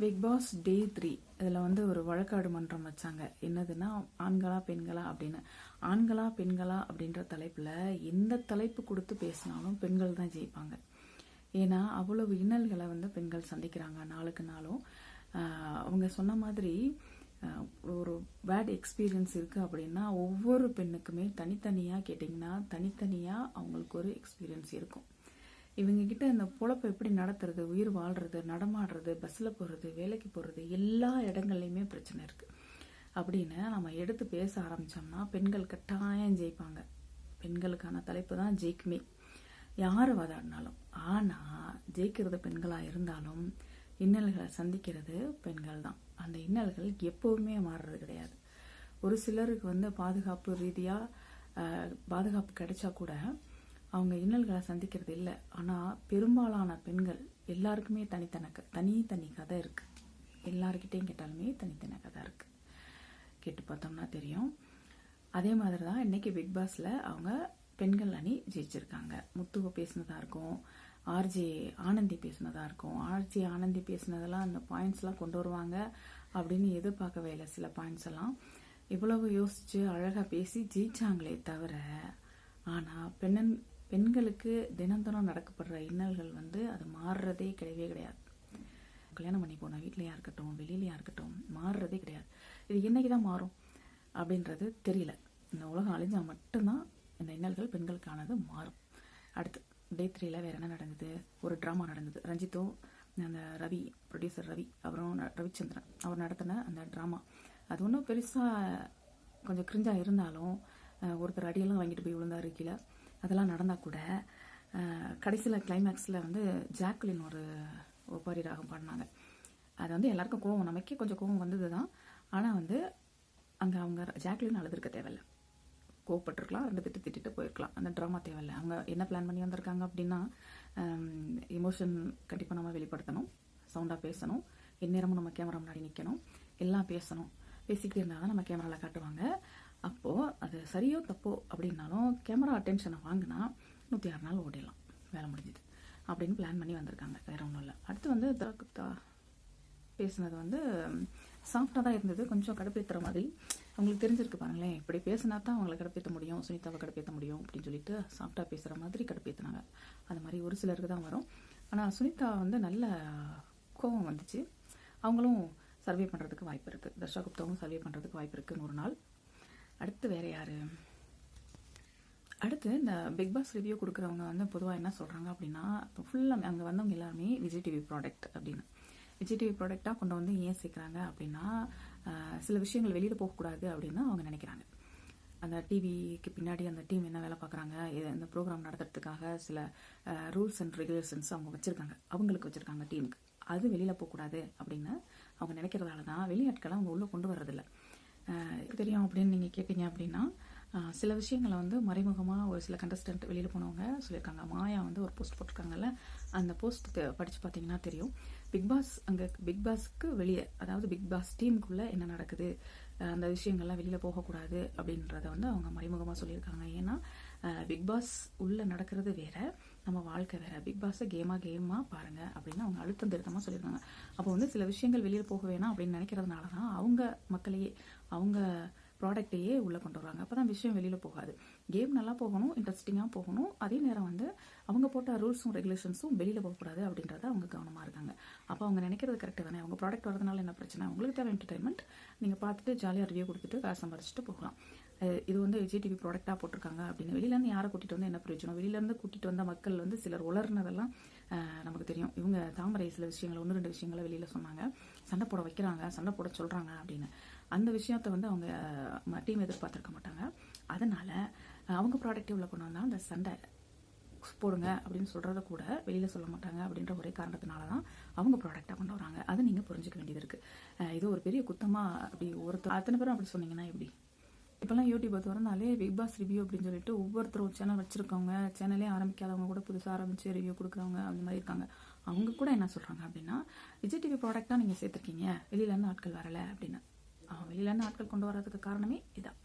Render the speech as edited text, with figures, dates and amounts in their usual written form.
Big pass டே 3 இதில் வந்து ஒரு வழக்காடு மன்றம் வச்சாங்க. என்னதுன்னா ஆண்களா பெண்களா அப்படின்னு. ஆண்களா பெண்களா அப்படின்ற தலைப்பில் எந்த தலைப்பு கொடுத்து பேசினாலும் பெண்கள் தான் ஜெயிப்பாங்க. ஏன்னா அவ்வளவு இன்னல்களை வந்து பெண்கள் சந்திக்கிறாங்க நாளுக்கு நாளும். அவங்க சொன்ன மாதிரி ஒரு பேட் எக்ஸ்பீரியன்ஸ் இருக்குது அப்படின்னா ஒவ்வொரு பெண்ணுக்குமே தனித்தனியாக கேட்டிங்கன்னா தனித்தனியாக அவங்களுக்கு ஒரு எக்ஸ்பீரியன்ஸ் இருக்கும். இவங்ககிட்ட இந்த பொழப்பை எப்படி நடத்துறது, உயிர் வாழ்றது, நடமாடுறது, பஸ்ஸில் போகிறது, வேலைக்கு போகிறது, எல்லா இடங்கள்லையுமே பிரச்சனை இருக்குது அப்படின்னு நம்ம எடுத்து பேச ஆரம்பித்தோம்னா பெண்கள் கட்டாயம் ஜெயிப்பாங்க. பெண்களுக்கான தலைப்பு தான் ஜெயிக்குமே, யார் வாதாடினாலும். ஆனால் ஜெயிக்கிறது பெண்களாக இருந்தாலும் இன்னல்களை சந்திக்கிறது பெண்கள் தான். அந்த இன்னல்கள் எப்போவுமே மாறுறது கிடையாது. ஒரு சிலருக்கு வந்து பாதுகாப்பு ரீதியாக பாதுகாப்பு கிடைச்சா கூட அவங்க இன்னல்களை சந்திக்கிறது இல்லை. ஆனால் பெரும்பாலான பெண்கள் எல்லாருக்குமே தனி கதை இருக்குது. எல்லாருக்கிட்டையும் கேட்டாலுமே தனித்தனி கதை இருக்குது. கேட்டு பார்த்தோம்னா தெரியும். அதே மாதிரி தான் இன்றைக்கி பிக் பாஸில் அவங்க பெண்கள் அணி ஜெயிச்சிருக்காங்க. முத்துவை பேசினதாக இருக்கும், ஆர்ஜே ஆனந்தி பேசினதாக இருக்கும். ஆர்ஜே ஆனந்தி பேசினதெல்லாம் அந்த பாயிண்ட்ஸ்லாம் கொண்டு வருவாங்க அப்படின்னு எதிர்பார்க்கவே இல்லை. சில பாயிண்ட்ஸ் எல்லாம் இவ்வளவு யோசித்து அழகாக பேசி ஜெயிச்சாங்களே தவிர, ஆனால் பெண்களுக்கு தினம் நடக்கப்படுற இன்னல்கள் வந்து அது மாறுறதே கிடையாது. கல்யாணம் பண்ணி போன வீட்லையா இருக்கட்டும், வெளியிலையா இருக்கட்டும், மாறுறதே கிடையாது. இது என்னைக்கு தான் மாறும் அப்படின்றது தெரியல. இந்த உலகம் அழிஞ்சால் மட்டும்தான் இந்த இன்னல்கள் பெண்களுக்கானது மாறும். அடுத்து டே 3ல் வேறு என்ன நடந்தது? ஒரு ட்ராமா நடந்தது. ரஞ்சித்தும் அந்த ரவி, ப்ரொடியூசர் ரவி, அப்புறம் ரவிச்சந்திரன் அவர் நடத்தின அந்த ட்ராமா அது ஒன்றும் பெருசாக கொஞ்சம் கிரிஞ்சாக இருந்தாலும் ஒருத்தர் அடியெல்லாம் வாங்கிட்டு போய் விழுந்தாரு கீழே. அதெல்லாம் நடந்தால் கூட கடைசியில் கிளைமேக்ஸில் வந்து ஜாக்குலின் ஒரு ஒப்பாரி ராகம் பாடினாங்க. அது வந்து எல்லாருக்கும் கோவம், நமக்கே கொஞ்சம் கோவம் வந்தது தான். ஆனால் வந்து அங்கே அவங்க ஜாக்குலின் அழுதுருக்க தேவையில்லை, கோவப்பட்டிருக்கலாம், 2 திட்டு திட்டிட்டு போயிருக்கலாம். அந்த ட்ராமா தேவையில்லை. அவங்க என்ன பிளான் பண்ணி வந்திருக்காங்க அப்படின்னா எமோஷன் கண்டிப்பாக நம்ம வெளிப்படுத்தணும், சவுண்டாக பேசணும், எந்நேரமும் நம்ம கேமரா முன்னாடி நிற்கணும், எல்லாம் பேசணும். பேசிக்கிட்டே இருந்தால் தான் நம்ம கேமராவில் காட்டுவாங்க. அப்போது அது சரியோ தப்போ அப்படின்னாலும் கேமரா அட்டென்ஷனை வாங்கினா 106 நாள் ஓடிடலாம், வேலை முடிஞ்சுது அப்படின்னு பிளான் பண்ணி வந்திருக்காங்க. வேறு ஒன்றும் இல்லை. அடுத்து வந்து தரகுப்தா பேசுனது வந்து சாஃப்டாக தான் இருந்தது, கொஞ்சம் கடுப்பேற்றுற மாதிரி. அவங்களுக்கு தெரிஞ்சிருக்கு பாருங்களேன், இப்படி பேசினா தான் அவங்களை கடுப்பேற்ற முடியும், சுனிதாவை கடுப்பேற்ற முடியும் அப்படின்னு சொல்லிட்டு சாஃப்டாக பேசுகிற மாதிரி கடுப்பேற்றினாங்க. அது மாதிரி ஒரு சிலருக்கு தான் வரும். ஆனால் சுனிதா வந்து நல்ல கோபம் வந்துச்சு. அவங்களும் சர்வே பண்ணுறதுக்கு வாய்ப்பு இருக்குது. தர்ஷாகுப்தாவும் சர்வே பண்ணுறதுக்கு வாய்ப்பு இருக்குன்னு ஒரு நாள். அடுத்து வேறு யார்? அடுத்து இந்த பிக் பாஸ் ரிவ்யூ கொடுக்குறவங்க வந்து பொதுவாக என்ன சொல்கிறாங்க அப்படின்னா, இப்போ ஃபுல்லாக அங்கே வந்தவங்க எல்லாருமே விஜய் டிவி ப்ராடக்ட் அப்படின்னு. விஜய் டிவி ப்ராடக்டாக கொண்டு வந்து ஏன் சேர்க்குறாங்க அப்படின்னா, சில விஷயங்கள் வெளியில் போகக்கூடாது அப்படின்னு அவங்க நினைக்கிறாங்க. அந்த டிவிக்கு பின்னாடி அந்த டீம் என்ன வேலை பார்க்குறாங்க, இந்த ப்ரோக்ராம் நடத்துறதுக்காக சில ரூல்ஸ் அண்ட் ரெகுலேஷன்ஸ் அவங்க வச்சுருக்காங்க, அவங்களுக்கு வச்சுருக்காங்க டீமுக்கு. அது வெளியில் போகக்கூடாது அப்படின்னு அவங்க நினைக்கிறதால தான் வெளியாட்களை அவங்க உள்ளே கொண்டு வர்றதில்லை. தெரியும் அப்படின்னு நீங்கள் கேட்டீங்க அப்படின்னா, சில விஷயங்களை வந்து மறைமுகமாக ஒரு சில கண்டஸ்டன்ட் வெளியில் போனவங்க சொல்லியிருக்காங்க. மாயா வந்து ஒரு போஸ்ட் போட்டிருக்காங்கல்ல, அந்த போஸ்ட் படித்து பார்த்தீங்கன்னா தெரியும். பிக் பாஸ்க்கு வெளியே, அதாவது பிக் பாஸ் டீமுக்குள்ளே என்ன நடக்குது, அந்த விஷயங்கள்லாம் வெளியில் போகக்கூடாது அப்படின்றத வந்து அவங்க மறைமுகமாக சொல்லியிருக்காங்க. ஏன்னா பிக் பாஸ் உள்ளே நடக்கிறது வேறு, நம்ம வாழ்க்கை வேறு. பிக் பாஸை கேமாக பாருங்கள் அப்படின்னு அவங்க அழுத்தம் திருத்தமாக சொல்லியிருக்காங்க. அப்போ வந்து சில விஷயங்கள் வெளியில் போக வேணாம் அப்படின்னு நினைக்கிறதுனால தான் அவங்க மக்களையே, அவங்க ப்ராடக்டையே உள்ளே கொண்டு வருவாங்க. அப்போ தான் விஷயம் வெளியில் போகாது. கேம் நல்லா போகணும், இன்ட்ரெஸ்டிங்காக போகணும். அதே நேரம் வந்து அவங்க போட்ட ரூல்ஸும் ரெகுலேஷன்ஸும் வெளியில் போகக்கூடாது அப்படின்றத அவங்க கவனமாக இருக்காங்க. அப்போ அவங்க நினைக்கிறது கரெக்டு தானே. அவங்க ப்ராடக்ட் வரதுனால என்ன பிரச்சனை? உங்களுக்கு தேவை என்டர்டைன்மெண்ட், நீங்கள் பார்த்துட்டு ஜாலியாக ரிவ்யூ கொடுத்துட்டு காசு சம்பாரிச்சிட்டு போகலாம். இது வந்து விஜய் டிவி ப்ராடக்டாக போட்டிருக்காங்க அப்படின்னு வெளியிலேருந்து யாரை கூட்டிகிட்டு வந்து என்ன பிரயோஜனம்? வெளியிலேருந்து கூட்டிகிட்டு வந்த மக்கள் வந்து சிலர் உலர்னதெல்லாம் நமக்கு தெரியும். இவங்க தாமரை சில விஷயங்களை 1-2 விஷயங்களை வெளியில் சொன்னாங்க, சண்டை போட வைக்கிறாங்க, சண்டை போட சொல்கிறாங்க அப்படின்னு. அந்த விஷயத்தை வந்து அவங்க டீம் எதிர்பார்த்துருக்க மாட்டாங்க. அதனால் அவங்க ப்ராடக்டே உள்ள கொண்டு வந்தால் அந்த சண்டை போடுங்க அப்படின்னு சொல்கிறத கூட வெளியில் சொல்ல மாட்டாங்க. அப்படின்ற ஒரே காரணத்தினால தான் அவங்க ப்ராடக்டாக கொண்டு வராங்க. அதை நீங்கள் புரிஞ்சிக்க வேண்டியது இருக்குது. இது ஒரு பெரிய குத்தமாக அப்படி அத்தனை பேரும் அப்படி சொன்னீங்கன்னா எப்படி? இப்போல்லாம் யூடியூப்பை திறந்தாலே பிக் பாஸ் ரிவ்யூ அப்படின்னு சொல்லிட்டு ஒவ்வொருத்தரும் சேனல் வச்சுருக்கவங்க, சேனலே ஆரம்பிக்காதவங்க கூட புதுசாக ஆரம்பித்து ரிவ்யூ கொடுக்குறவங்க அந்த மாதிரி இருக்காங்க. அவங்க கூட என்ன சொல்கிறாங்க அப்படின்னா, விஜய் டிவி ப்ராடக்டாக நீங்கள் சேர்த்துருக்கீங்க, வெளியிலேருந்து ஆட்கள் வரலை அப்படின்னு. வெளியிலேருந்து ஆட்கள் கொண்டு வர்றதுக்கு காரணமே இதான்.